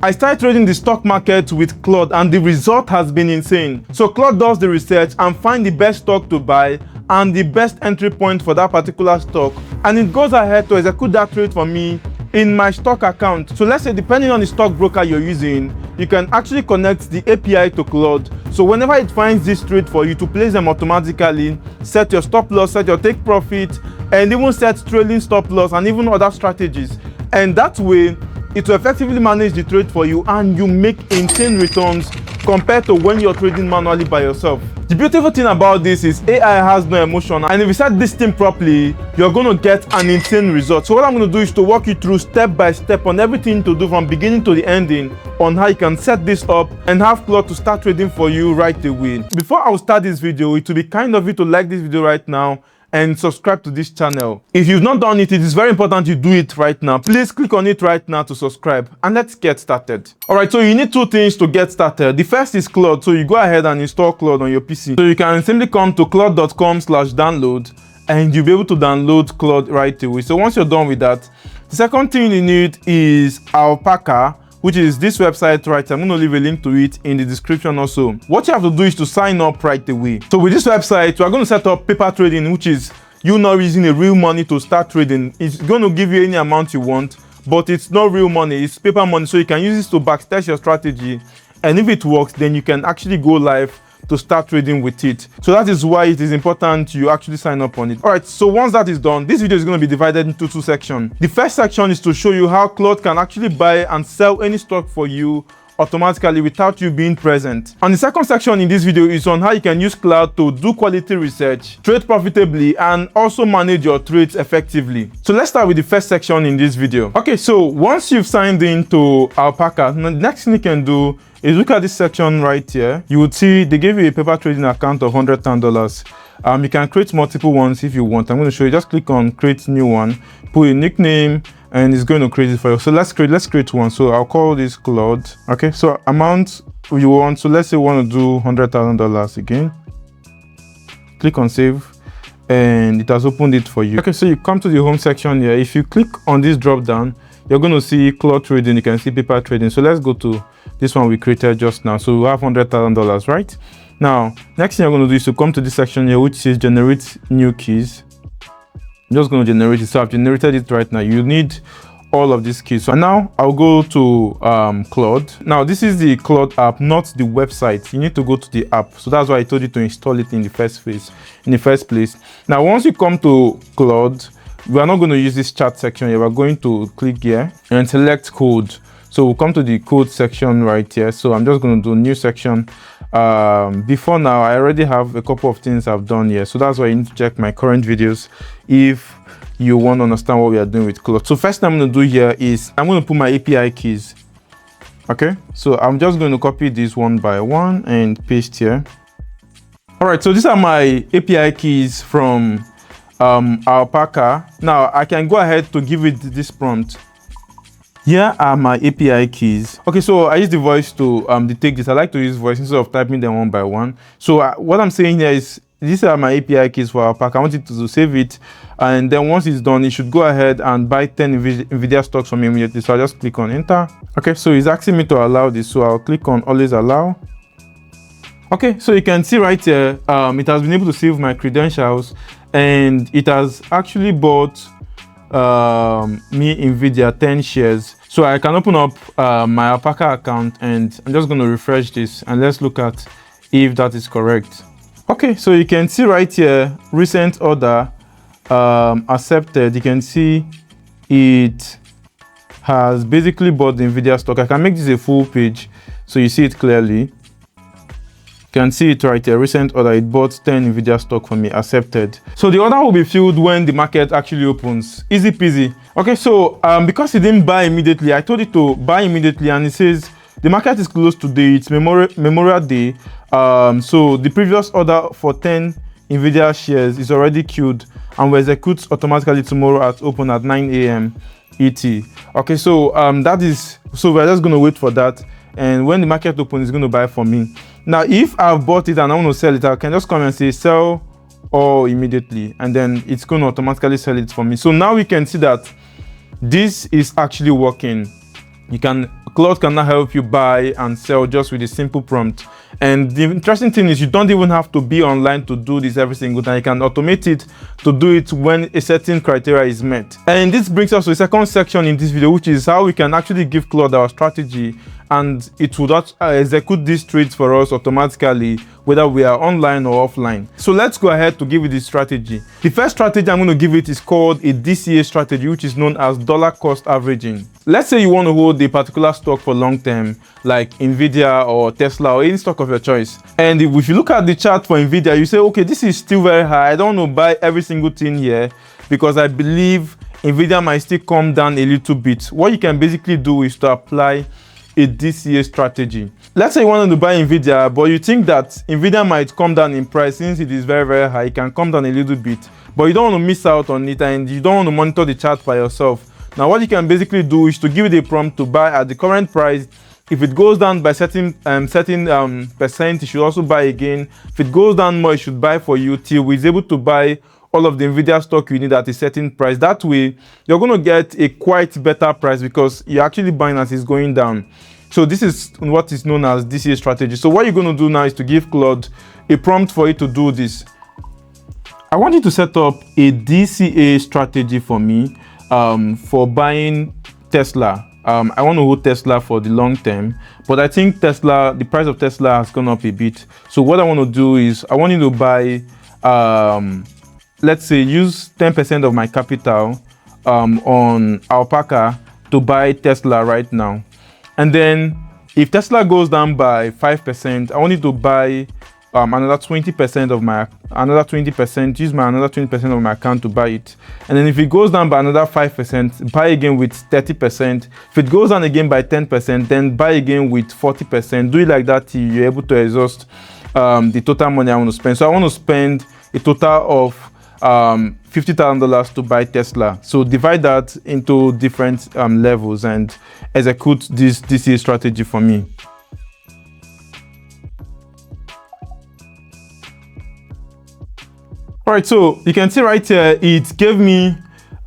I started trading the stock market with Claude and the result has been insane. So Claude does the research and finds the best stock to buy and the best entry point for that particular stock, and it goes ahead to execute that trade for me in my stock account. So let's say depending on the stockbroker you're using, you can actually connect the API to Claude. So whenever it finds this trade for you, to place them automatically, set your stop loss, set your take profit, and even set trailing stop loss and even other strategies. And that way, it will effectively manage the trade for you and you make insane returns compared to when you're trading manually by yourself. The beautiful thing about this is AI has no emotion, and if you set this thing properly, you're going to get an insane result. So what I'm going to do is to walk you through step by step on everything to do from beginning to the ending on how you can set this up and have Claude to start trading for you right away. Before I will start this video, it will be kind of you to like this video right now and subscribe to this channel. If you've not done it, it is very important you do it right now. Please click on it right now to subscribe, and let's get started. All right, so you need two things to get started. The first is Claude. So you go ahead and install Claude on your PC. So you can simply come to claude.com/download and you'll be able to download Claude right away. So once you're done with that, the second thing you need is Alpaca, which is this website right here. I'm going to leave a link to it in the description also. What you have to do is to sign up right away. So with this website, we are going to set up paper trading, which is you not using a real money to start trading. It's going to give you any amount you want, but it's not real money, it's paper money. So you can use this to backtest your strategy. And if it works, then you can actually go live to start trading with it. So that is why it is important you actually sign up on it. All right, so once that is done, this video is going to be divided into two sections. The first section is to show you how Claude can actually buy and sell any stock for you automatically without you being present. And the second section in this video is on how you can use Claude to do quality research, trade profitably, and also manage your trades effectively. So let's start with the first section in this video. Okay, so once you've signed into Alpaca, the next thing you can do is look at this section right here. You would see they gave you a paper trading account of $110. You can create multiple ones if you want. I'm going to show you. Just click on create new one, put a nickname, and it's going to create it for you. So let's create one. So I'll call this Claude. Okay, so amount you want. So let's say we want to do $100,000 again. Click on save, and it has opened it for you. Okay, so you come to the home section here. If you click on this drop down, you're going to see Claude trading. You can see paper trading. So let's go to this one we created just now. So we have $100,000, right? Now, next thing I'm going to do is to come to this section here, which says generate new keys. I'm just going to generate it. So I've generated it right now. You need all of these keys. So now I'll go to Claude. Now this is the Claude app, not the website. You need to go to the app. So that's why I told you to install it in the first place. Now once you come to Claude, we are not going to use this chat section here. We're going to click here and select code. So we'll come to the code section right here. So I'm just going to do new section. Before now, I already have a couple of things I've done here. So that's why you need to check my current videos if you want to understand what we are doing with Claude. So first thing I'm going to do here is I'm going to put my API keys. Okay, so I'm just going to copy this one by one and paste here. All right, so these are my API keys from Alpaca. Now I can go ahead to give it this prompt. Here are my API keys. Okay, so I use the voice to detect this. I like to use voice instead of typing them one by one. So what I'm saying here is these are my API keys for Alpaca. I want it to save it, and then once it's done, it should go ahead and buy 10 NVIDIA stocks from me immediately. So I just click on enter. Okay, so it's asking me to allow this, so I'll click on always allow. Okay, so you can see right here, it has been able to save my credentials, and it has actually bought me NVIDIA 10 shares. So I can open up my Alpaca account, and I'm just going to refresh this, and let's look at if that is correct. Okay, so you can see right here, recent order accepted. You can see it has basically bought the NVIDIA stock. I can make this a full page so you see it clearly. You can see it right here, recent order. It bought 10 NVIDIA stock for me, accepted. So the order will be filled when the market actually opens. Easy peasy. Okay, so because it didn't buy immediately, I told it to buy immediately, and it says the market is closed today. It's Memorial Day. So the previous order for 10 NVIDIA shares is already queued and will execute automatically tomorrow at open at 9 a.m. ET. Okay, so so we're just going to wait for that, and when the market opens, it's going to buy for me. Now, if I've bought it and I want to sell it, I can just come and say sell all immediately, and then it's going to automatically sell it for me. So now we can see that this is actually working. Claude can now help you buy and sell just with a simple prompt. And the interesting thing is you don't even have to be online to do this every single time. You can automate it to do it when a certain criteria is met. And this brings us to the second section in this video, which is how we can actually give Claude our strategy, and it will execute these trades for us automatically, whether we are online or offline. So let's go ahead to give you this strategy. The first strategy I'm going to give it is called a DCA strategy, which is known as dollar cost averaging. Let's say you want to hold a particular stock for long term, like Nvidia or Tesla or any stock of your choice. And if you look at the chart for Nvidia, you say, okay, this is still very high. I don't want to buy every single thing here because I believe Nvidia might still come down a little bit. What you can basically do is to apply a DCA strategy. Let's say you wanted to buy Nvidia, but you think that Nvidia might come down in price since it is very, very high. It can come down a little bit, but you don't want to miss out on it and you don't want to monitor the chart by yourself. Now, what you can basically do is to give it a prompt to buy at the current price. If it goes down by certain percent, you should also buy again. If it goes down more, it should buy for you till it's able to buy all of the Nvidia stock you need at a certain price. That way, you're going to get a quite better price because you're actually buying as it's going down. So this is what is known as DCA strategy. So what you're going to do now is to give Claude a prompt for it to do this. I want you to set up a DCA strategy for me for buying Tesla. I want to hold Tesla for the long term, but I think the price of Tesla has gone up a bit. So what I want to do is I want you to buy, let's say, use 10% of my capital on Alpaca to buy Tesla right now. And then if Tesla goes down by 5%, I want you to buy another 20% of my use my another 20% of my account to buy it. And then if it goes down by another 5%, buy again with 30%. If it goes down again by 10%, then buy again with 40%. Do it like that till you're able to exhaust the total money I want to spend. So I want to spend a total of $50,000 to buy Tesla. So divide that into different levels and execute this DCA strategy for me. All right, so you can see right here, it gave me,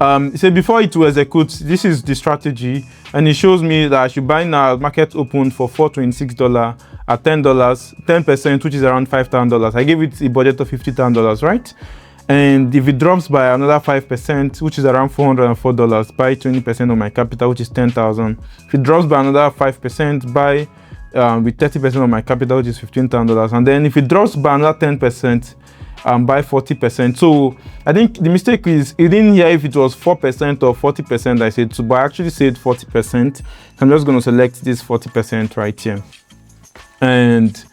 it said before it will execute, this is the strategy, and it shows me that I should buy now, market open for $426 at $10, 10%, which is around $5,000. I gave it a budget of $50,000, right? And if it drops by another 5%, which is around $404, buy 20% of my capital, which is $10,000. If it drops by another 5%, buy with 30% of my capital, which is $15,000. And then if it drops by another 10%, by 40%. So I think the mistake is it didn't hear if it was 4% or 40% I said, so but I actually said 40%. I'm just going to select this 40% right here, and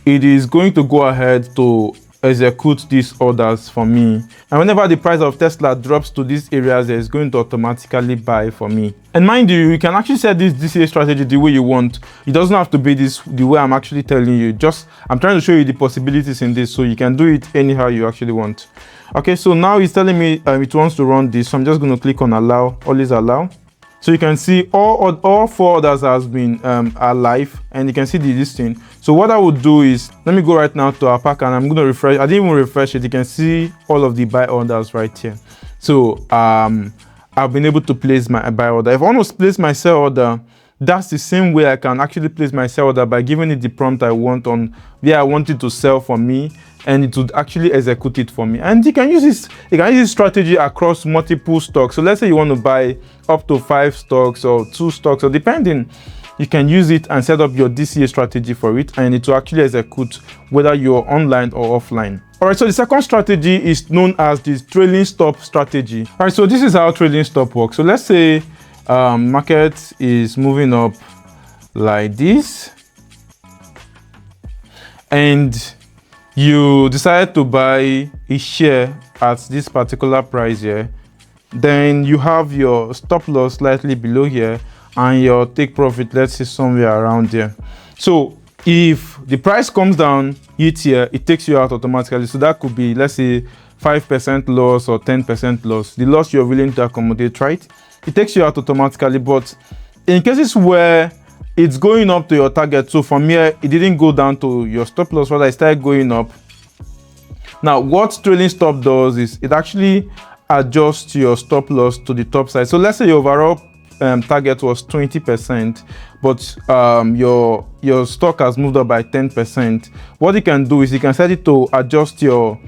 it is going to go ahead to execute these orders for me. And whenever the price of Tesla drops to these areas, it's going to automatically buy for me. And mind you, you can actually set this DCA strategy the way you want. It doesn't have to be the way I'm actually telling you. I'm trying to show you the possibilities in this, so you can do it anyhow you actually want. Okay, so now it's telling me it wants to run this, so I'm just going to click on allow, always allow. So you can see all four orders has been are live, and you can see the listing. So what I would do is, let me go right now to Alpaca, and I'm going to refresh. I didn't even refresh it. You can see all of the buy orders right here. So I've been able to place my buy order. If I want to place my sell order, that's the same way I can actually place my sell order by giving it the prompt I want on where I want it to sell for me, and it would actually execute it for me. And you can use this strategy across multiple stocks. So let's say you want to buy up to 5 stocks or 2 stocks, or depending, you can use it and set up your DCA strategy for it, and it will actually execute whether you're online or offline. All right, so the second strategy is known as the trailing stop strategy. All right, so this is how trailing stop works. So let's say market is moving up like this, and you decide to buy a share at this particular price here. Then you have your stop loss slightly below here, and your take profit, let's say somewhere around there. So if the price comes down, hit here, it takes you out automatically. So that could be, let's say, 5% loss or 10% loss. The loss you're willing to accommodate, right? It takes you out automatically. But in cases where it's going up to your target, so from here, it didn't go down to your stop loss, rather it started going up. Now, what trailing stop does is it actually adjusts your stop loss to the top side. So let's say your overall target was 20%, but your stock has moved up by 10%. What you can do is you can set it to adjust your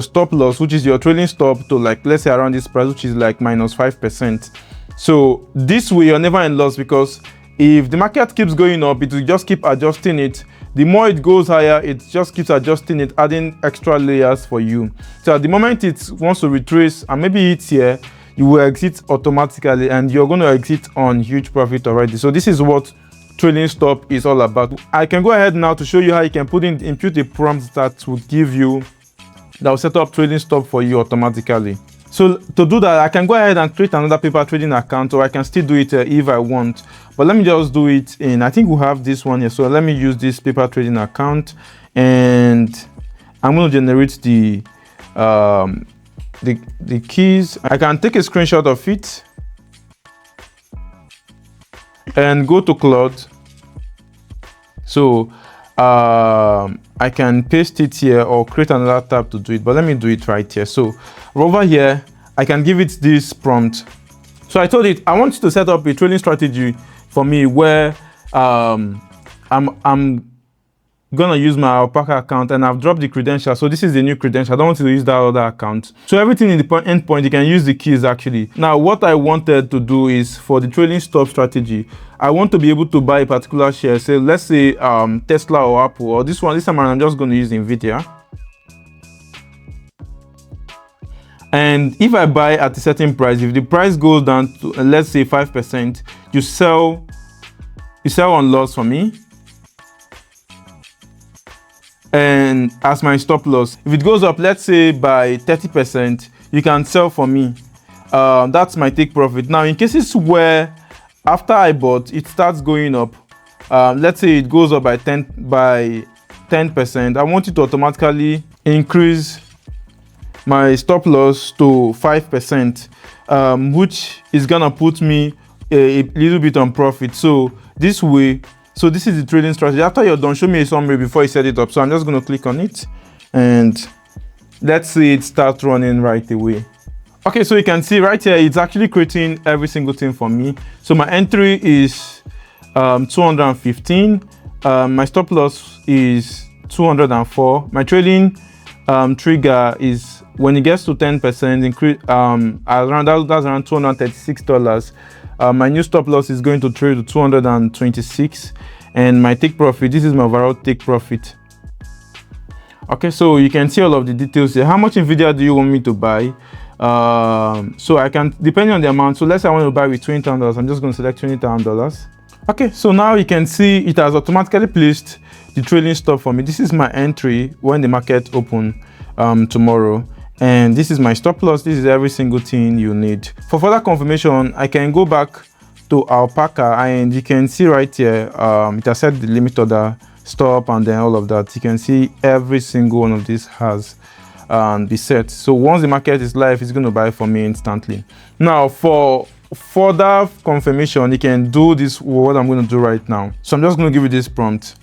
stop loss, which is your trailing stop, to like, let's say around this price, which is like -5%. So this way you're never in loss, because if the market keeps going up, it will just keep adjusting it. The more it goes higher, it just keeps adjusting it, adding extra layers for you. So at the moment it wants to retrace and maybe it's here, you will exit automatically and you're going to exit on huge profit already. So this is what trailing stop is all about. I can go ahead now to show you how you can input a prompt that will set up trailing stop for you automatically. So to do that, I can go ahead and create another paper trading account, or I can still do it if I want. But let me just do it in, I think we have this one here. So let me use this paper trading account, and I'm going to generate the keys. I can take a screenshot of it and go to Claude. So I can paste it here or create another tab to do it, but let me do it right here. So over here, I can give it this prompt. So I told it, I want you to set up a trading strategy for me where I'm gonna use my Alpaca account, and I've dropped the credential. So this is the new credential. I don't want to use that other account. So everything in the endpoint, you can use the keys actually. Now, what I wanted to do is for the trailing stop strategy, I want to be able to buy a particular share. Say, let's say Tesla or Apple, or this time I'm just going to use Nvidia. And if I buy at a certain price, if the price goes down to let's say 5%, you sell on loss for me. And as my stop loss, if it goes up, let's say by 30%, you can sell for me. That's my take profit. Now, in cases where after I bought, it starts going up, let's say it goes up by 10%, I want it to automatically increase my stop loss to 5%, which is gonna put me a little bit on profit. So this way, so this is the trading strategy. After you're done, show me a summary before you set it up. So I'm just going to click on it, and let's see it start running right away. Okay, so you can see right here, it's actually creating every single thing for me. So my entry is 215. My stop loss is 204. My trading trigger is when it gets to 10% increase, that's around $236. My new stop loss is going to trade to 226, and my take profit, this is my overall take profit. Okay, so you can see all of the details here. How much Nvidia do you want me to buy? So I can, depending on the amount, so let's say I want to buy with $20,000, I'm just going to select $20,000. Okay, so now you can see it has automatically placed the trailing stop for me. This is my entry when the market open tomorrow. And this is my stop loss. This is every single thing you need. For further confirmation, I can go back to Alpaca, and you can see right here, it has set the limit order, stop, and then all of that. You can see every single one of these has be set. So once the market is live, it's going to buy for me instantly. Now, for further confirmation, you can do this, what I'm going to do right now. So I'm just going to give you this prompt.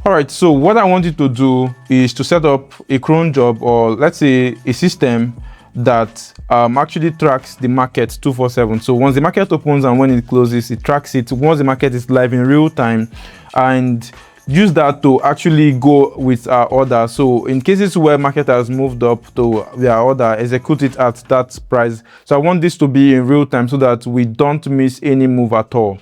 All right, so what I want you to do is to set up a cron job, or let's say a system that actually tracks the market 247. So once the market opens and when it closes, it tracks it once the market is live in real time, and use that to actually go with our order. So in cases where market has moved up to their order, execute it at that price. So I want this to be in real time so that we don't miss any move at all.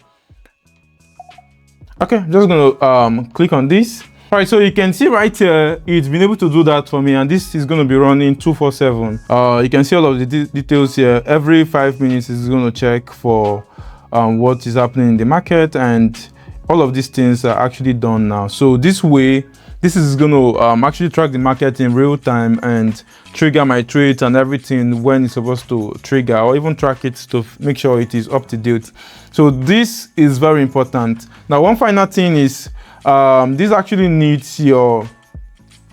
Okay, I'm just going to click on this. All right, so you can see right here, it's been able to do that for me, and this is going to be running 247. You can see all of the details here. Every 5 minutes, it's going to check for what is happening in the market, and all of these things are actually done now. So this way, this is going to actually track the market in real time and trigger my trades and everything when it's supposed to trigger, or even track it to make sure it is up to date. So this is very important. Now, one final thing is this actually needs your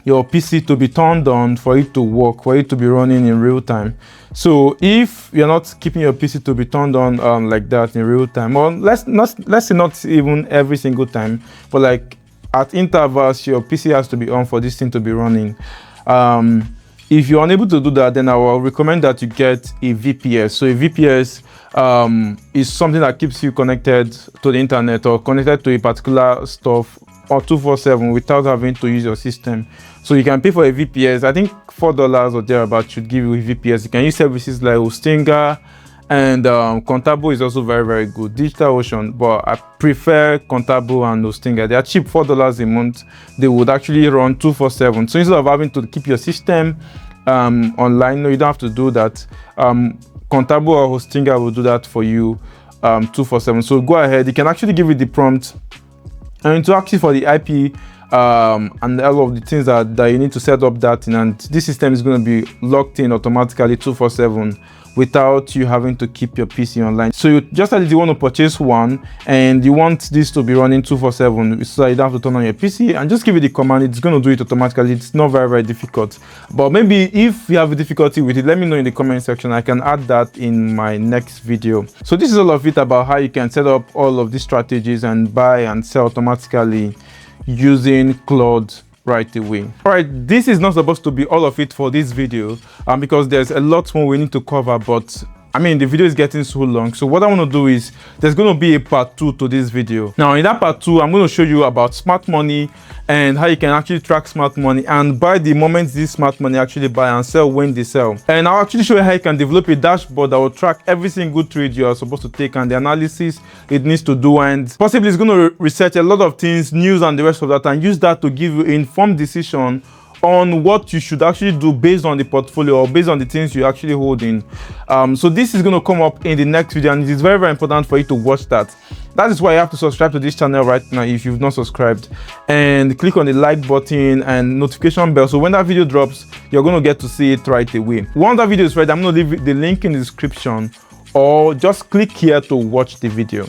PC to be turned on for it to work, for it to be running in real time. So if you're not keeping your PC to be turned on like that in real time, or let's say not even every single time, but like at intervals, your PC has to be on for this thing to be running. If you're unable to do that, then I will recommend that you get a VPS. So a VPS is something that keeps you connected to the internet or connected to a particular stuff or 247 without having to use your system. So you can pay for a VPS. I think $4 or thereabout should give you a VPS. You can use services like Hostinga, and Contabo is also very, very good. DigitalOcean, but I prefer Contabo and Hostinga. They are cheap, $4 a month. They would actually run 247. So instead of having to keep your system online, no, you don't have to do that. Contabo or Hostinga will do that for you 247. So go ahead. You can actually give it the prompt and to ask you for the IP and all of the things that you need to set up that in, and this system is going to be locked in automatically 247 without you having to keep your PC online. So you just as you want to purchase one and you want this to be running 247 so that you don't have to turn on your PC, and just give it the command, it's going to do it automatically. It's not very, very difficult, but maybe if you have a difficulty with it, let me know in the comment section. I can add that in my next video. So this is all of it about how you can set up all of these strategies and buy and sell automatically using Claude right away. All right, this is not supposed to be all of it for this video because there's a lot more we need to cover, but I mean, the video is getting so long. So what I want to do is there's going to be a part 2 to this video. Now in that part 2, I'm going to show you about smart money and how you can actually track smart money and buy the moment this smart money actually buy and sell when they sell. And I'll actually show you how you can develop a dashboard that will track every single trade you are supposed to take and the analysis it needs to do, and possibly it's going to research a lot of things, news and the rest of that, and use that to give you an informed decision on what you should actually do based on the portfolio or based on the things you actually hold in. So this is going to come up in the next video, and it is very, very important for you to watch that. That is why you have to subscribe to this channel right now if you've not subscribed, and click on the like button and notification bell, so when that video drops you're going to get to see it right away. Once that video is ready, I'm going to leave the link in the description, or just click here to watch the video.